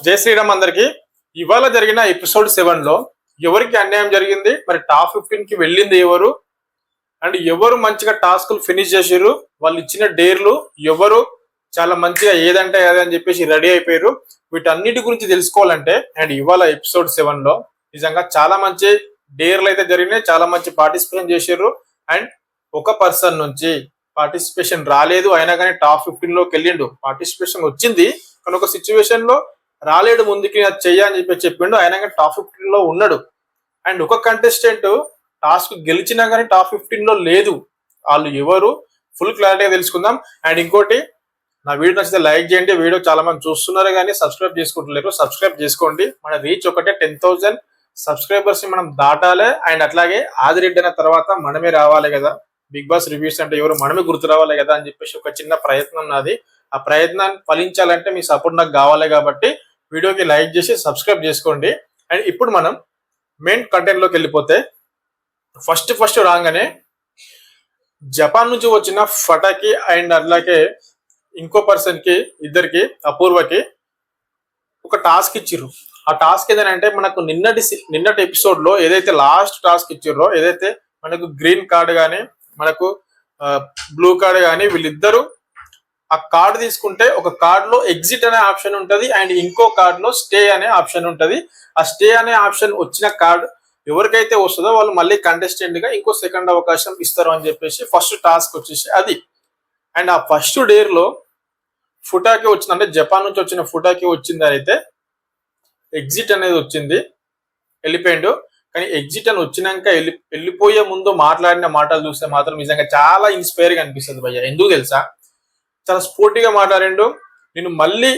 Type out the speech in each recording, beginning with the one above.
జై శ్రీరామ్ అందరికి. ఇవాళ జరిగిన ఎపిసోడ్ 7 లో ఎవరికి అన్యాయం జరిగింది, మరి టాప్ 15 కి వెళ్ళింది ఎవరు, అండ్ ఎవరు మంచిగా టాస్క్లు ఫినిష్ చేసారు, వాళ్ళు ఇచ్చిన డేర్లు ఎవరు చాలా మంచిగా ఏదంటే అదని చెప్పేసి రెడీ అయిపోయారు. వీటన్నిటి గురించి తెలుసుకోవాలంటే అండ్ ఇవాళ ఎపిసోడ్ 7 లో నిజంగా చాలా మంచి డేర్లు అయితే జరిగినాయి, చాలా మంచి పార్టిసిపేషన్ చేసారు. అండ్ ఒక పర్సన్ నుంచి పార్టిసిపేషన్ రాలేదు అయినా కానీ టాప్ 15 లోకి వెళ్ళిండు. పార్టిసిపేషన్ వచ్చింది కానీ ఒక సిచ్యువేషన్ లో రాలేడు, ముందుకి అది చెయ్యని చెప్పిండు, అయినా కానీ టాప్ 15 లో ఉన్నాడు. అండ్ ఒక కంటెస్టెంట్ టాస్క్ గెలిచినా కానీ టాప్ 15 లో లేదు. వాళ్ళు ఎవరు ఫుల్ క్లారిటీగా తెలుసుకుందాం. అండ్ ఇంకోటి, నా వీడియో నచ్చితే లైక్ చేయండి. వీడియో చాలా మంది చూస్తున్నారు కానీ సబ్స్క్రైబ్ చేసుకుంటలేరు, సబ్స్క్రైబ్ చేసుకోండి. మన రీచ్ ఒకటే 10,000 సబ్స్క్రైబర్స్ ని మనం దాటాలి. అండ్ అట్లాగే ఆదిరెడ్డి అయిన తర్వాత మనమే రావాలి కదా, బిగ్ బాస్ రివ్యూస్ అంటే ఎవరు మనమే గుర్తు రావాలి కదా అని చెప్పేసి ఒక చిన్న ప్రయత్నం నాది. ఆ ప్రయత్నాన్ని ఫలించాలంటే మీ సపోర్ట్ నాకు కావాలి కాబట్టి వీడియోకి లైక్ చేసి సబ్స్క్రైబ్ చేసుకోండి. అండ్ ఇప్పుడు మనం మెయిన్ కంటెంట్ లోకి వెళ్ళిపోతే ఫస్ట్ రాగానే జపాన్ నుంచి వచ్చిన ఫటాకి అండ్ అట్లాగే ఇంకో పర్సన్ కి, అపూర్వకి ఒక టాస్క్ ఇచ్చిర్రు. ఆ టాస్క్ ఏదంటే మనకు నిన్నటి ఎపిసోడ్ లో ఏదైతే లాస్ట్ టాస్క్ ఇచ్చిర్రో, ఏదైతే మనకు గ్రీన్ కార్డ్ గానీ మనకు బ్లూ కార్డ్ గానీ వీళ్ళిద్దరూ ఆ కార్డు తీసుకుంటే ఒక కార్డ్ లో ఎగ్జిట్ అనే ఆప్షన్ ఉంటది అండ్ ఇంకో కార్డ్ లో స్టే అనే ఆప్షన్ ఉంటది. ఆ స్టే అనే ఆప్షన్ వచ్చిన కార్డ్ ఎవరికైతే వస్తుందో వాళ్ళు మళ్ళీ కంటెస్టెంట్ గా ఇంకో సెకండ్ అవకాశం ఇస్తారు అని చెప్పేసి ఫస్ట్ టాస్క్ వచ్చేసి అది. అండ్ ఆ ఫస్ట్ డేర్ లో ఫుటాకి వచ్చింది, అంటే జపాన్ నుంచి వచ్చిన ఫుటాకి వచ్చింది అయితే ఎగ్జిట్ అనేది వచ్చింది, వెళ్ళిపోయిండు. కానీ ఎగ్జిట్ అని వచ్చినాక వెళ్ళిపోయే ముందు మాట్లాడిన మాటలు చూస్తే మాత్రం నిజంగా చాలా ఇన్స్పైర్ గా అనిపిస్తుంది భయ్య. ఎందుకు తెలుసా, చాలా స్పోర్టివ్గా మాట్లాడిండు. నేను మళ్ళీ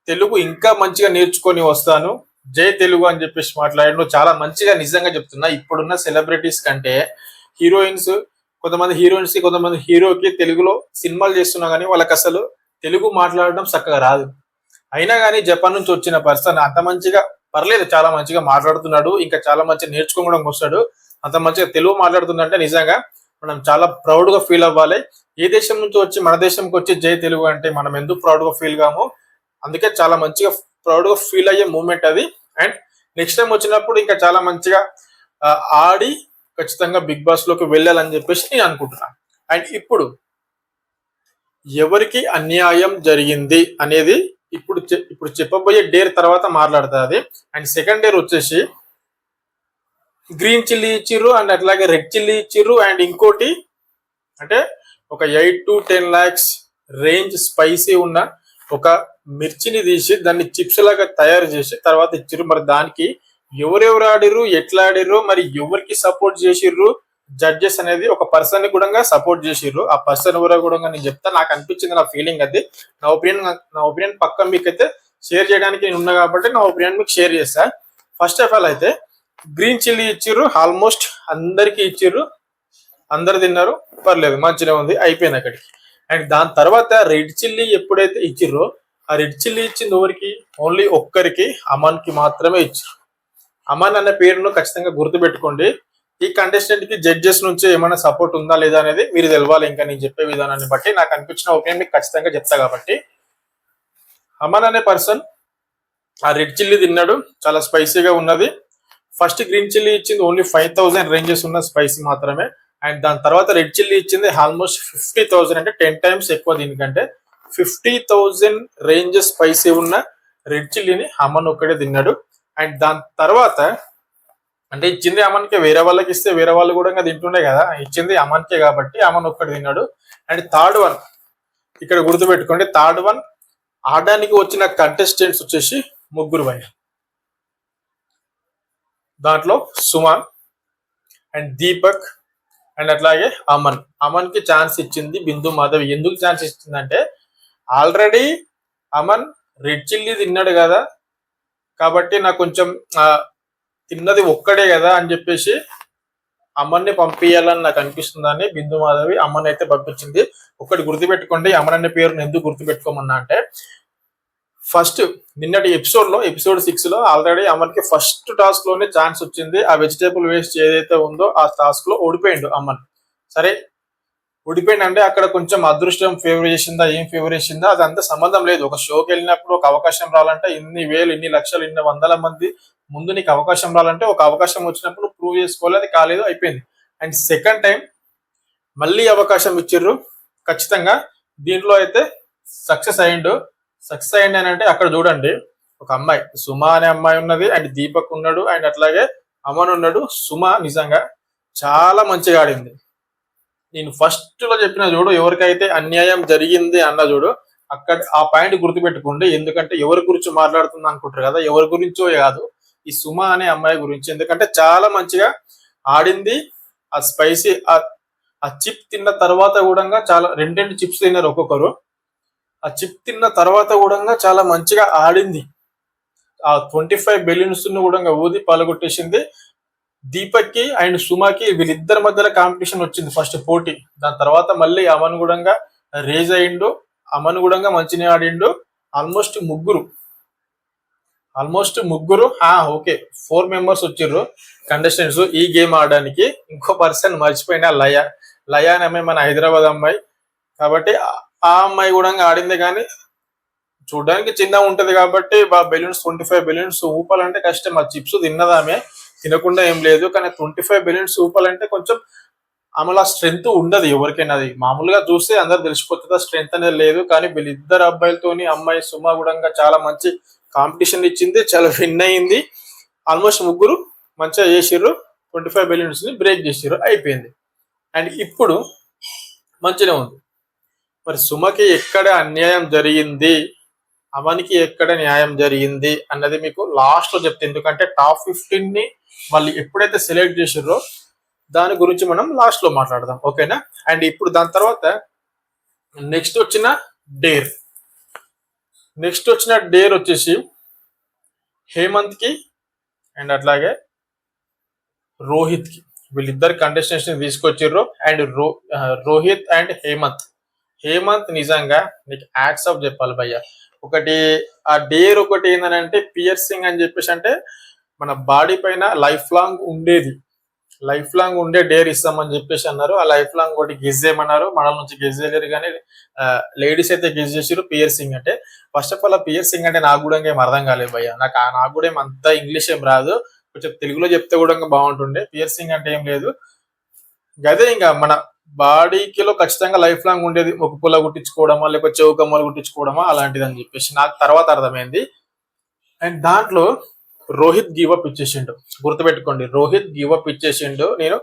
తెలుగు ఇంకా మంచిగా నేర్చుకొని వస్తాను, జై తెలుగు అని చెప్పేసి మాట్లాడిండు. చాలా మంచిగా, నిజంగా చెప్తున్నా, ఇప్పుడున్న సెలబ్రిటీస్ కంటే హీరోయిన్స్, కొంతమంది హీరోయిన్స్ కి కొంతమంది హీరోకి తెలుగులో సినిమాలు చేస్తున్నా కానీ వాళ్ళకి అసలు తెలుగు మాట్లాడడం చక్కగా రాదు. అయినా కానీ జపాన్ నుంచి వచ్చిన పర్సన్ అంత మంచిగా, పర్లేదు చాలా మంచిగా మాట్లాడుతున్నాడు, ఇంకా చాలా మంచిగా నేర్చుకోవడం వస్తాడు. అంత మంచిగా తెలుగు మాట్లాడుతుందంటే నిజంగా మనం చాలా ప్రౌడ్ గా ఫీల్ అవ్వాలి. ఏ దేశం నుంచి వచ్చి మన దేశంకి వచ్చి జై తెలుగు అంటే మనం ఎందుకు ప్రౌడ్ గా ఫీల్ కాము. అందుకే చాలా మంచిగా ప్రౌడ్ గా ఫీల్ అయ్యే మూమెంట్ అది. అండ్ నెక్స్ట్ టైం వచ్చినప్పుడు ఇంకా చాలా మంచిగా ఆడి ఖచ్చితంగా బిగ్ బాస్ లోకి వెళ్ళాలని చెప్పేసి నేను అనుకుంటున్నాను. అండ్ ఇప్పుడు ఎవరికి అన్యాయం జరిగింది అనేది ఇప్పుడు చెప్పబోయే డేర్ తర్వాత మాట్లాడుతుంది అది. అండ్ సెకండ్ డేర్ వచ్చేసి గ్రీన్ చిల్లీ ఇచ్చిర్రు అండ్ అట్లాగే రెడ్ చిల్లీ ఇచ్చిర్రు. అండ్ ఇంకోటి అంటే ఒక 8 to 10 lakhs రేంజ్ స్పైసీ ఉన్న ఒక మిర్చిని తీసి దాన్ని చిప్స్ లాగా తయారు చేసి తర్వాత ఇచ్చిర్రు. మరి దానికి ఎవరెవరు ఆడిర్రు, ఎట్లా ఆడిర్రు, మరి ఎవరికి సపోర్ట్ చేసిర్రు జడ్జెస్ అనేది ఒక పర్సన్ ని కూడా సపోర్ట్ చేసిర్రు. ఆ పర్సన్ ఎవరో కూడా నేను చెప్తా, నాకు అనిపించింది, నా ఫీలింగ్ అది. నా ఒపీనియన్ పక్క మీకైతే షేర్ చేయడానికి నేను ఉన్నా కాబట్టి నా ఒపీనియన్ మీకు షేర్ చేస్తా. ఫస్ట్ ఆఫ్ ఆల్ అయితే గ్రీన్ చిల్లీ ఇచ్చిర్రు, ఆల్మోస్ట్ అందరికి ఇచ్చిర్రు, అందరు తిన్నారు, పర్లేదు మంచిగా ఉంది, అయిపోయింది అక్కడికి. అండ్ దాని తర్వాత రెడ్ చిల్లీ ఎప్పుడైతే ఇచ్చిర్రో, ఆ రెడ్ చిల్లీ ఇచ్చింది ఎవరికి, ఓన్లీ ఒక్కరికి, అమన్ కి మాత్రమే ఇచ్చారు. అమన్ అనే పేరును ఖచ్చితంగా గుర్తుపెట్టుకోండి. ఈ కంటెస్టెంట్ కి జడ్జెస్ నుంచి ఏమైనా సపోర్ట్ ఉందా లేదా అనేది మీరు తెలవాలి. ఇంకా నేను చెప్పే విధానాన్ని బట్టి నాకు అనిపించిన ఒపీనియన్ మీకు ఖచ్చితంగా చెప్తా కాబట్టి, అమన్ అనే పర్సన్ ఆ రెడ్ చిల్లీ తిన్నాడు, చాలా స్పైసీగా ఉన్నది. ఫస్ట్ గ్రీన్ చిల్లీ ఇచ్చింది ఓన్లీ 5,000 రేంజెస్ ఉన్న స్పైసీ మాత్రమే. అండ్ దాని తర్వాత రెడ్ చిల్లీ ఇచ్చింది ఆల్మోస్ట్ 50,000, అంటే 10 times ఎక్కువ. దీనికంటే 50,000 రేంజెస్ స్పైసీ ఉన్న రెడ్ చిల్లీని అమన్ ఒక్కడే తిన్నాడు. అండ్ దాని తర్వాత అంటే ఇచ్చింది అమన్కే, వేరే వాళ్ళకి ఇస్తే వేరే వాళ్ళు కూడా తింటుండే కదా, ఇచ్చింది అమన్కే కాబట్టి అమన్ ఒక్కడే తిన్నాడు. అండ్ థర్డ్ వన్ ఇక్కడ గుర్తుపెట్టుకోండి, థర్డ్ వన్ ఆడడానికి వచ్చిన కంటెస్టెంట్స్ వచ్చేసి ముగ్గురు భయ. దాంట్లో సుమన్ అండ్ దీపక్ అండ్ అట్లాగే అమన్ కి ఛాన్స్ ఇచ్చింది బిందు మాధవి. ఎందుకు ఛాన్స్ ఇచ్చిందంటే ఆల్రెడీ అమన్ రెడ్ చిల్లీ తిన్నాడు కదా, కాబట్టి నాకు కొంచెం తిన్నది ఒక్కడే కదా అని చెప్పేసి అమన్ని పంపించాలని నాకు అనిపిస్తుందని బిందు మాధవి అమన్ అయితే పంపించింది. ఒకటి గుర్తుపెట్టుకోండి, అమన్ అనే పేరును ఎందుకు గుర్తుపెట్టుకోమన్నా అంటే, ఫస్ట్ నిన్నటి ఎపిసోడ్ 6 లో ఆల్రెడీ అమన్ కి ఫస్ట్ టాస్క్ లోనే ఛాన్స్ వచ్చింది. ఆ వెజిటేబుల్ వేస్ట్ ఏదైతే ఉందో ఆ టాస్క్ లో ఓడిపోయిండు అమన్. సరే, ఓడిపోయింది అంటే అక్కడ కొంచెం అదృష్టం ఫేవర్ చేసిందా, ఏం ఫేవర్ చేసిందా అదంతా సంబంధం లేదు. ఒక షోకి వెళ్ళినప్పుడు ఒక అవకాశం రావాలంటే ఇన్ని వేలు, ఇన్ని లక్షలు, ఇన్ని వందల మంది ముందు నీకు అవకాశం రావాలంటే ఒక అవకాశం వచ్చినప్పుడు ప్రూవ్ చేసుకోవాలి. అది కాలేదు, అయిపోయింది. అండ్ సెకండ్ టైం మళ్ళీ అవకాశం ఇచ్చిర్రు, ఖచ్చితంగా దీంట్లో అయితే సక్సెస్ అయ్యిండు. సక్సెస్ అయ్యింది అని అంటే అక్కడ చూడండి, ఒక అమ్మాయి సుమ అనే అమ్మాయి ఉన్నది, అండ్ దీపక్ ఉన్నాడు, అండ్ అట్లాగే అమన్ ఉన్నాడు. సుమ నిజంగా చాలా మంచిగా ఆడింది. నేను ఫస్ట్ లో చెప్పిన చూడు, ఎవరికైతే అన్యాయం జరిగింది అన్న చూడు, అక్కడ ఆ పాయింట్ గుర్తుపెట్టుకోండి. ఎందుకంటే ఎవరి గురించి మాట్లాడుతుంది అనుకుంటారు కదా, ఎవరి గురించో కాదు, ఈ సుమ అనే అమ్మాయి గురించి. ఎందుకంటే చాలా మంచిగా ఆడింది. ఆ స్పైసీ ఆ చిప్ తిన్న తర్వాత కూడా చాలా రెండు చిప్స్ తిన్నారు ఒక్కొక్కరు. ఆ చిప్ తిన్న తర్వాత కూడా చాలా మంచిగా ఆడింది. ఆ 25 బెలూన్స్ కూడా ఊది పాల్గొట్టేసింది. దీపక్ కి అండ్ సుమాకి వీళ్ళిద్దరి మధ్యలో కాంపిటీషన్ వచ్చింది ఫస్ట్ పోటీ. దాని తర్వాత మళ్ళీ అమన్ కూడా రేజ్ అయిండు, అమన్ కూడా మంచిగా ఆడిండు. ఆల్మోస్ట్ ముగ్గురు ఓకే 4 మెంబర్స్ వచ్చిర్రు కంటెస్టెంట్స్ ఈ గేమ్ ఆడడానికి. ఇంకో పర్సన్ మర్చిపోయినా, లయ అనే అమ్మాయి, మన హైదరాబాద్ అమ్మాయి. కాబట్టి ఆ అమ్మాయి కూడా ఆడింది, కానీ చూడడానికి చిన్నగా ఉంటది కాబట్టి బెలూన్స్ 25 బెలూన్స్ ఊపాలంటే కష్టం. ఆ చిప్స్ తిన్నదామే, తినకుండా ఏం లేదు, కానీ 25 బెలూన్స్ ఊపాలంటే కొంచెం ఆమెలో స్ట్రెంగ్త్ ఉండదు ఎవరికైనా. అది మామూలుగా చూస్తే అందరు తెలిసిపోతుంది, ఆ స్ట్రెంగ్త్ అనేది లేదు. కానీ వీళ్ళిద్దరు అబ్బాయిలతోని అమ్మాయి సుమ కూడా చాలా మంచి కాంపిటీషన్ ఇచ్చింది, చాలా విన్ అయింది. ఆల్మోస్ట్ ముగ్గురు మంచిగా చేసిర్రు, 25 బెలూన్స్ ని బ్రేక్ చేసిర్రు, అయిపోయింది. అండ్ ఇప్పుడు మంచిగా ఉంది. మరి సుమకి ఎక్కడ అన్యాయం జరిగింది, అమన్కి ఎక్కడ న్యాయం జరిగింది అన్నది మీకు లాస్ట్ లో చెప్తే, ఎందుకంటే టాప్ 15 ని వాళ్ళు ఎప్పుడైతే సెలెక్ట్ చేసిర్రో దాని గురించి మనం లాస్ట్ లో మాట్లాడదాం, ఓకేనా. అండ్ ఇప్పుడు దాని తర్వాత నెక్స్ట్ వచ్చిన డేర్ వచ్చేసి హేమంత్ కి అండ్ అట్లాగే రోహిత్ కి, వీళ్ళిద్దరు కంటెస్టెంట్స్ ని తీసుకొచ్చిర్రు. అండ్ రోహిత్ అండ్ హేమంత్ నిజంగా నీకు యాడ్స్ ఆఫ్ చెప్పాలి భయ్య. ఒకటి ఆ డేర్ ఒకటి ఏంటంటే పియర్సింగ్ అని చెప్పేసి, అంటే మన బాడీ పైన లైఫ్ లాంగ్ ఉండే డేర్ ఇస్తామని చెప్పేసి అన్నారు. ఆ లైఫ్ లాంగ్ ఒకటి గెస్ చేయమన్నారు. మనల నుంచి గెస్ చేయలేరు, కానీ లేడీస్ అయితే గెస్ చేసారు పియర్సింగ్ అంటే. ఫస్ట్ ఆఫ్ ఆల్ ఆ పియర్సింగ్ అంటే నాకు కూడా ఏం అర్థం కాలేదు భయ్య. నాకు కూడా ఏం అంత ఇంగ్లీష్ ఏం రాదు, కొంచెం తెలుగులో చెప్తే కూడా బాగుంటుండే. పియర్సింగ్ అంటే ఏం లేదు, గదే ఇంకా మన బాడీకిలో ఖచ్చితంగా లైఫ్ లాంగ్ ఉండేది, ఒక పుల్ల కుట్టించుకోవడమా లేకపోతే చెవు కమ్మలు కుట్టించుకోవడమా అలాంటిది అని చెప్పేసి నాకు తర్వాత అర్థమైంది. అండ్ దాంట్లో రోహిత్ గివప్ ఇచ్చేసిండు, గుర్తుపెట్టుకోండి, రోహిత్ గివప్ ఇచ్చేసిండు, నేను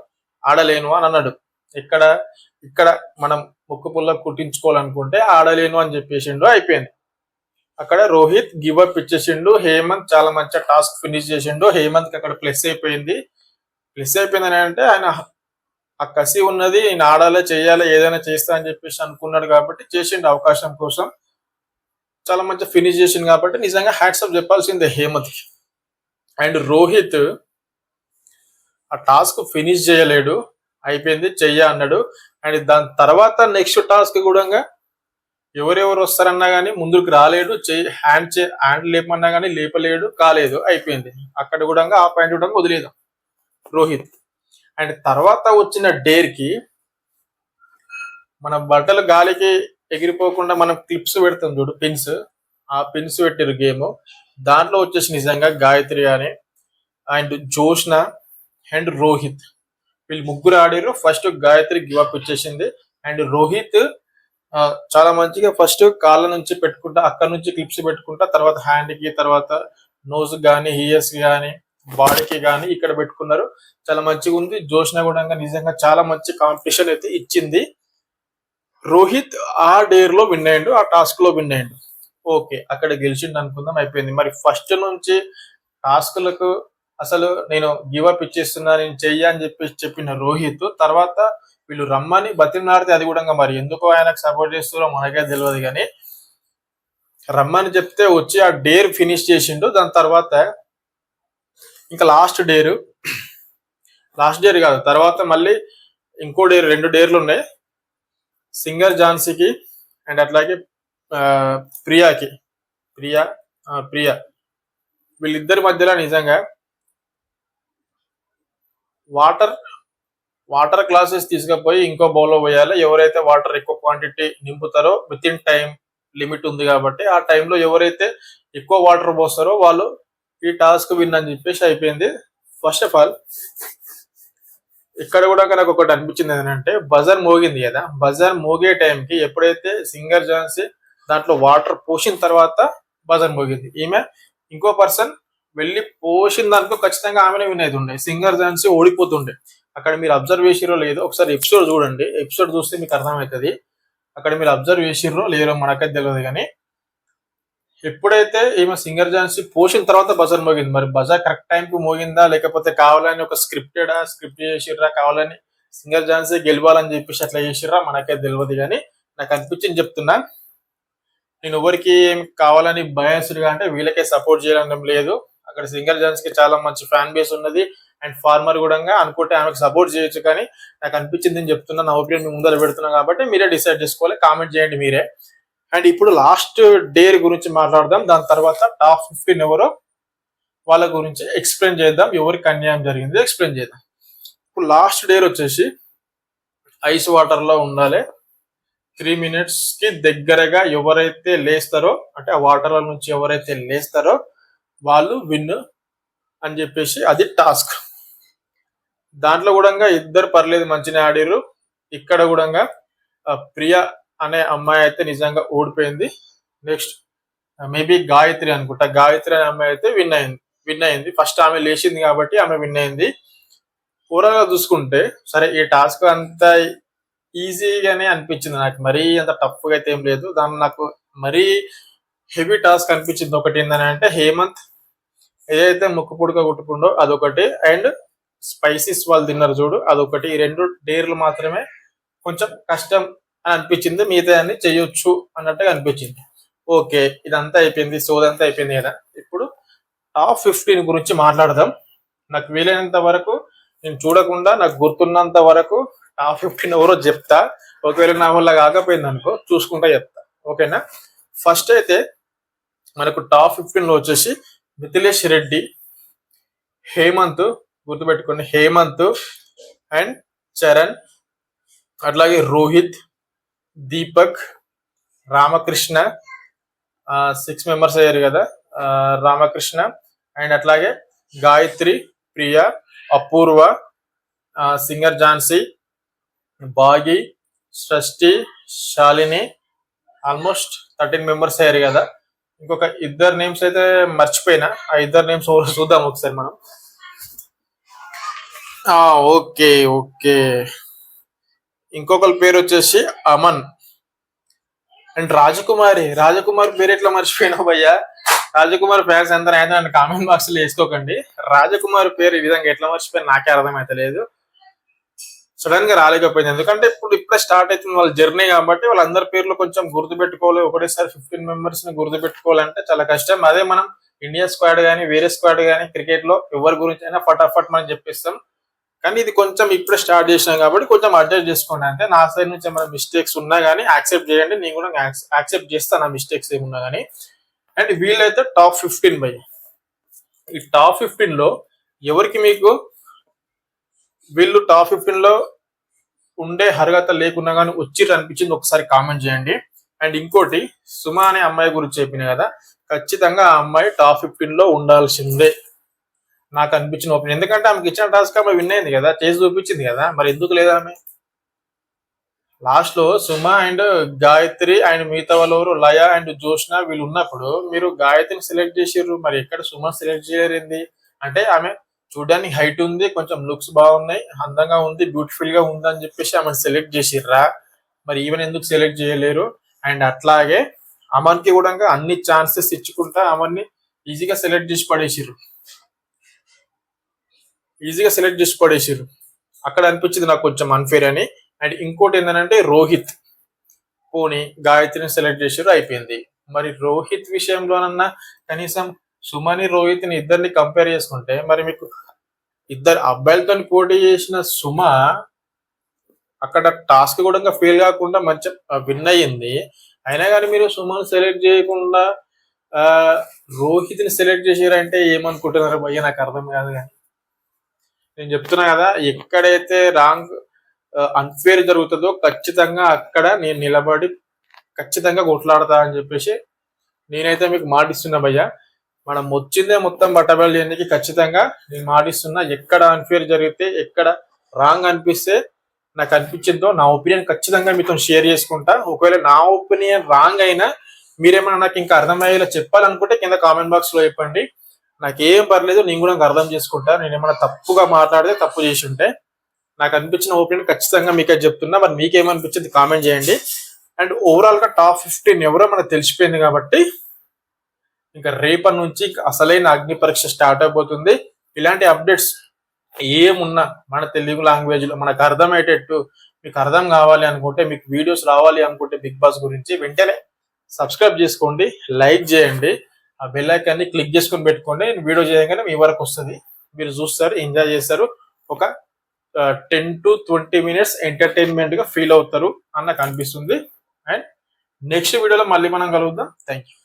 ఆడలేను అని అన్నాడు. ఇక్కడ మనం ముక్కు పుల్ల కుట్టించుకోవాలనుకుంటే ఆడలేను అని చెప్పేసిండు, అయిపోయింది. అక్కడ రోహిత్ గివప్ ఇచ్చేసిండు. హేమంత్ చాలా మంచిగా టాస్క్ ఫినిష్ చేసిండు. హేమంత్ కి అక్కడ ప్లస్ అయిపోయింది అని అంటే ఆయన ఆ కసి ఉన్నది, నేను ఆడాలి, చేయాలి, ఏదైనా చేస్తా అని చెప్పేసి అనుకున్నాడు కాబట్టి చేసిండు అవకాశం కోసం. చాలా మంచిగా ఫినిష్ చేసిండు కాబట్టి నిజంగా హ్యాట్సాప్ చెప్పాల్సిందే హేమంత్ కి. అండ్ రోహిత్ ఆ టాస్క్ ఫినిష్ చేయలేడు, అయిపోయింది, చెయ్య అన్నాడు. అండ్ దాని తర్వాత నెక్స్ట్ టాస్క్ కూడా ఎవరెవరు వస్తారన్నా కానీ ముందుకు రాలేడు, హ్యాండ్ లేపమన్నా కానీ లేపలేడు, కాలేదు, అయిపోయింది. అక్కడ కూడా ఆ పాయింట్ కూడా వదిలేదు రోహిత్. అండ్ తర్వాత వచ్చిన డేర్ కి మన బట్టలు గాలికి ఎగిరిపోకుండా మనం క్లిప్స్ పెడతాం చూడు, పిన్స్, ఆ పిన్స్ పెట్టారు గేమ్. దాంట్లో వచ్చేసి నిజంగా గాయత్రి అని అండ్ జోష్న అండ్ రోహిత్, వీళ్ళు ముగ్గురు ఆడారు. ఫస్ట్ గాయత్రి గివప్ ఇచ్చేసింది. అండ్ రోహిత్ చాలా మంచిగా ఫస్ట్ కాళ్ళ నుంచి పెట్టుకుంటా, అక్కడ నుంచి క్లిప్స్ పెట్టుకుంటా, తర్వాత హ్యాండ్ కి, తర్వాత నోజ్ గానీ, హియర్స్ గానీ, బాడీకి గానీ ఇక్కడ పెట్టుకున్నారు. చాలా మంచిగా ఉంది. జోష్న కూడా నిజంగా చాలా మంచి కాంపిటీషన్ అయితే ఇచ్చింది. రోహిత్ ఆ డేర్ లో విన్ అయ్యిండు, ఆ టాస్క్ లో విన్ అయ్యిండు, ఓకే, అక్కడ గెలిచిండు అనుకుందాం, అయిపోయింది. మరి ఫస్ట్ నుంచి టాస్క్లకు అసలు నేను గివప్ ఇచ్చేస్తున్నా, నేను చెయ్య అని చెప్పిన రోహిత్ తర్వాత వీళ్ళు రమ్మని బతిమలాడితే, అది కూడా మరి ఎందుకో ఆయనకు సపోర్ట్ చేస్తారో మనకే తెలియదు, కానీ రమ్మని చెప్తే వచ్చి ఆ డేర్ ఫినిష్ చేసిండు. దాని తర్వాత ఇంకా లాస్ట్ డేర్ కాదు, తర్వాత మళ్ళీ ఇంకో డేర్, 2 డేర్లు ఉన్నాయి. సింగర్ ఝాన్సీకి అండ్ అట్లాగే ప్రియా వీళ్ళిద్దరి మధ్యలో నిజంగా వాటర్ గ్లాసెస్ తీసుకుపోయి ఇంకో బౌల్లో పోయాలి. ఎవరైతే వాటర్ ఎక్కువ క్వాంటిటీ నింపుతారో విత్ ఇన్ టైం లిమిట్ ఉంది కాబట్టి ఆ టైంలో ఎవరైతే ఎక్కువ వాటర్ పోస్తారో వాళ్ళు ఈ టాస్క్ విన్ అని చెప్పేసి అయిపోయింది. ఫస్ట్ ఆఫ్ ఆల్ ఇక్కడ కూడా నాకు ఒకటి అనిపించింది ఏంటంటే బజర్ మోగింది కదా, బజర్ మోగే టైంకి ఎప్పుడైతే సింగర్ ఝాన్సీ దాంట్లో వాటర్ పోసిన తర్వాత బజర్ మోగింది, ఈమె ఇంకో పర్సన్ వెళ్ళి పోసిన దాంట్లో ఖచ్చితంగా ఆమెనే వినేది ఉండే, సింగర్ ఝాన్సీ ఓడిపోతుండే. అక్కడ మీరు అబ్జర్వ్ చేసిరో లేదో ఒకసారి ఎపిసోడ్ చూడండి, ఎపిసోడ్ చూస్తే మీకు అర్థమవుతుంది. అక్కడ మీరు అబ్జర్వ్ చేసిర్రో లేదో మనకైతే తెలియదు కానీ ఎప్పుడైతే ఈమె సింగర్ ఝాన్సీ పోసిన తర్వాత బజర్ మోగింది, మరి బజర్ కరెక్ట్ టైం కు మోగిందా లేకపోతే కావాలని ఒక స్క్రిప్ట్ చేసిర్రా, కావాలని సింగర్ ఝాన్సీ గెలవాలని చెప్పేసి అట్లా చేసిర్రా మనకైతే తెలియదు. కానీ నాకు అనిపించింది చెప్తున్నా, నేను ఎవరికి ఏం కావాలని బయాస్డ్ గా అంటే వీళ్ళకే సపోర్ట్ చేయడం లేదు. అక్కడ సింగర్ ఝాన్సీకి చాలా మంచి ఫ్యాన్ బేస్ ఉన్నది అండ్ ఫార్మర్ కూడా అనుకుంటే ఆమెకు సపోర్ట్ చేయొచ్చు. కానీ నాకు అనిపించింది నేను చెప్తున్నా, నా ఒపీనియన్ ముందర పెడుతున్నా కాబట్టి మీరే డిసైడ్ చేసుకోవాలి, కామెంట్ చేయండి మీరే. అండ్ ఇప్పుడు లాస్ట్ డేర్ గురించి మాట్లాడదాం, దాని తర్వాత టాప్ 15 ఎవరో వాళ్ళ గురించి ఎక్స్ప్లెయిన్ చేద్దాం, ఎవరికి అన్యాయం జరిగింది ఎక్స్ప్లెయిన్ చేద్దాం. ఇప్పుడు లాస్ట్ డేర్ వచ్చేసి ఐస్ వాటర్ లో ఉండాలి, 3 minutes కి దగ్గరగా ఎవరైతే లేస్తారో అంటే ఆ వాటర్ నుంచి ఎవరైతే లేస్తారో వాళ్ళు విన్ అని చెప్పేసి అది టాస్క్. దాంట్లో కూడా ఇద్దరు పర్లేదు మంచిగా ఆడిర్రు. ఇక్కడ కూడా ప్రియా అనే అమ్మాయి అయితే నిజంగా ఓడిపోయింది. నెక్స్ట్ మేబీ గాయత్రి అనుకుంటా, గాయత్రి అనే అమ్మాయి అయితే విన్ అయింది. ఫస్ట్ ఆమె లేచింది కాబట్టి ఆమె విన్ అయింది. ఓవరాల్ గా చూసుకుంటే సరే ఈ టాస్క్ అంత ఈజీగానే అనిపించింది నాకు, మరీ అంత టఫ్ గా అయితే ఏం లేదు. దాని నాకు మరీ హెవీ టాస్క్ అనిపించింది ఒకటి ఏంటని అంటే హేమంత్ ఏదైతే ముక్కు పుడక కొట్టుకుండో అదొకటి, అండ్ స్పైసీస్ వాళ్ళు తిన్నారు చూడు అదొకటి. ఈ 2 డేర్లు మాత్రమే కొంచెం కష్టం అని అనిపించింది, మిగతా అన్ని చెయ్యొచ్చు అన్నట్టుగా అనిపించింది. ఓకే, ఇదంతా అయిపోయింది, సోదంతా అయిపోయింది కదా. ఇప్పుడు టాప్ 15 గురించి మాట్లాడదాం. నాకు వీలైనంత వరకు నేను చూడకుండా నాకు గుర్తున్నంత వరకు టాప్ 15 ఎవరో చెప్తా. ఒకవేళ నా వల్ల కాకపోయింది అనుకో చూసుకుంటా చెప్తా, ఓకేనా. ఫస్ట్ అయితే మనకు టాప్ 15 లో వచ్చేసి మిథిలేష్ రెడ్డి, హేమంత్, గుర్తుపెట్టుకోండి హేమంత్ అండ్ చరణ్, అట్లాగే రోహిత్, దీపక్, రామకృష్ణ, 6 మెంబర్స్ అయ్యారు కదా, రామకృష్ణ అండ్ అట్లాగే గాయత్రి, ప్రియా, అపూర్వ, సింగర్ ఝాన్సీ, బాగి, సృష్టి, శాలిని, ఆల్మోస్ట్ 13 మెంబర్స్ అయ్యారు కదా. ఇంకొక ఇద్దరు నేమ్స్ అయితే మర్చిపోయినా, ఆ ఇద్దరు నేమ్స్ చూద్దాం ఒకసారి మనం. ఓకే ఓకే, ఇంకొకరి పేరు వచ్చేసి అమన్ అండ్ రాజకుమారి పేరు ఎట్లా మర్చిపోయినావు భయ్యా. రాజకుమారి ఫ్యాన్స్ ఎంత అయితే నన్ను కామెంట్ బాక్స్ లో వేసుకోకండి. రాజకుమారి పేరు ఈ విధంగా ఎట్లా మర్చిపోయినా నాకే అర్థమైతలేదు, సడన్ గా రాలేకపోయింది. ఎందుకంటే ఇప్పుడే స్టార్ట్ అవుతుంది వాళ్ళ జర్నీ కాబట్టి వాళ్ళందరి పేర్లు కొంచెం గుర్తుపెట్టుకోవాలి. ఒకటేసారి 15 మెంబర్స్ ని గుర్తుపెట్టుకోవాలంటే చాలా కష్టం. అదే మనం ఇండియా స్క్వాడ్ కానీ వేరే స్క్వాడ్ కానీ క్రికెట్ లో ఎవరి గురించి అయినా ఫటాఫట్ మనం చెప్పిస్తాం. కానీ ఇది కొంచెం ఇప్పుడే స్టార్ట్ చేసినాం కాబట్టి కొంచెం అడ్జస్ట్ చేసుకోండి. అంటే నా సైడ్ నుంచి ఏమైనా మిస్టేక్స్ ఉన్నా కానీ యాక్సెప్ట్ చేయండి, నేను కూడా యాక్సెప్ట్ చేస్తాను నా మిస్టేక్స్ ఏమున్నా కానీ. అండ్ వీళ్ళైతే టాప్ 15 బై ఈ టాప్ 15 లో ఎవరికి మీకు వీళ్ళు టాప్ 15 లో ఉండే అర్హత లేకున్నా కానీ వచ్చిర్రు అనిపించింది ఒకసారి కామెంట్ చేయండి. అండ్ ఇంకోటి సుమా అనే అమ్మాయి గురించి చెప్పిన కదా, ఖచ్చితంగా ఆ అమ్మాయి టాప్ 15 లో ఉండాల్సిందే నాకు అనిపించిన ఒపీనియన్. ఎందుకంటే ఆమెకి ఇచ్చిన టాస్క్ ఆమె విన్ అయింది కదా, చేసి చూపించింది కదా, మరి ఎందుకు లేదా ఆమె. లాస్ట్ లో సుమ అండ్ గాయత్రి అండ్ మిగతా వాళ్ళు లయ అండ్ జోష్న వీళ్ళు ఉన్నప్పుడు మీరు గాయత్రిని సెలెక్ట్ చేసిర్రు, మరి ఎక్కడ సుమ సెలెక్ట్ చేయలేరింది. అంటే ఆమె చూడడానికి హైట్ ఉంది, కొంచెం లుక్స్ బాగున్నాయి, అందంగా ఉంది, బ్యూటిఫుల్ గా ఉంది అని చెప్పేసి ఆమెను సెలెక్ట్ చేసిర్రా, మరి ఈవెన్ ఎందుకు సెలెక్ట్ చేయలేరు. అండ్ అట్లాగే అమన్కి కూడా అన్ని ఛాన్సెస్ ఇచ్చుకుంటా అమన్ని ఈజీగా సెలెక్ట్ చేసి పడేసిర్రు. అక్కడ అనిపించింది నాకు కొంచెం అన్ఫేర్ అని. అండ్ ఇంకోటి ఏంటంటే రోహిత్, పోనీ గాయత్రిని సెలెక్ట్ చేసారు అయిపోయింది. మరి రోహిత్ విషయంలోనన్నా కనీసం సుమని రోహిత్ ని ఇద్దరిని కంపేర్ చేసుకుంటే మరి మీకు ఇద్దరు అబ్బాయిలతో పోటీ చేసిన సుమ అక్కడ టాస్క్ కూడా ఫెయిల్ కాకుండా మంచి విన్ అయ్యింది. అయినా కానీ మీరు సుమను సెలెక్ట్ చేయకుండా రోహిత్ ని సెలెక్ట్ చేసారంటే ఏమనుకుంటున్నారు భయ్య, నాకు అర్థం కాదు. కానీ నేను చెప్తున్నా కదా, ఎక్కడైతే రాంగ్ అన్ఫేర్ జరుగుతుందో ఖచ్చితంగా అక్కడ నేను నిలబడి ఖచ్చితంగా కొట్లాడతా అని చెప్పేసి నేనైతే మీకు మాటిస్తున్నా భయ్య. మనం వచ్చిందే మొత్తం బట్టబయలు చేయడానికి ఖచ్చితంగా నేను మాటిస్తున్నా. ఎక్కడ అన్ఫేర్ జరిగితే, ఎక్కడ రాంగ్ అనిపిస్తే, నాకు అనిపించిందో నా ఒపీనియన్ ఖచ్చితంగా మీతో షేర్ చేసుకుంటా. ఒకవేళ నా ఒపీనియన్ రాంగ్ అయినా మీరేమైనా నాకు ఇంకా అర్థమయ్యేలా చెప్పాలనుకుంటే కింద కామెంట్ బాక్స్ లో చెప్పండి. నాకేం పర్లేదు, నేను కూడా అర్థం చేసుకుంటా. నేను ఏమైనా తప్పుగా మాట్లాడితే, తప్పు చేసి ఉంటే, నాకు అనిపించిన ఒపీనియన్ ఖచ్చితంగా మీకే చెప్తున్నా. మరి మీకేమనిపించింది కామెంట్ చేయండి. అండ్ ఓవరాల్ గా టాప్ 15 ఎవరో మనకు తెలిసిపోయింది కాబట్టి ఇంకా రేపటి నుంచి అసలైన అగ్ని పరీక్ష స్టార్ట్ అయిపోతుంది. ఇలాంటి అప్డేట్స్ ఏమున్నా మన తెలుగు లాంగ్వేజ్ లో మనకు అర్థమయ్యేటట్టు మీకు అర్థం కావాలి అనుకుంటే, మీకు వీడియోస్ రావాలి అనుకుంటే బిగ్ బాస్ గురించి వెంటనే సబ్స్క్రైబ్ చేసుకోండి, లైక్ చేయండి, ఆ బెల్ ఐకాన్ని క్లిక్ చేసుకొని పెట్టుకోండి. నేను వీడియో చేయగానే మీ వరకు వస్తుంది, మీరు చూస్తారు, ఎంజాయ్ చేస్తారు. ఒక 10 to 20 minutes ఎంటర్టైన్మెంట్ గా ఫీల్ అవుతారు అని నాకు అనిపిస్తుంది. అండ్ నెక్స్ట్ వీడియోలో మళ్ళీ మనం కలుద్దాం. Thank you.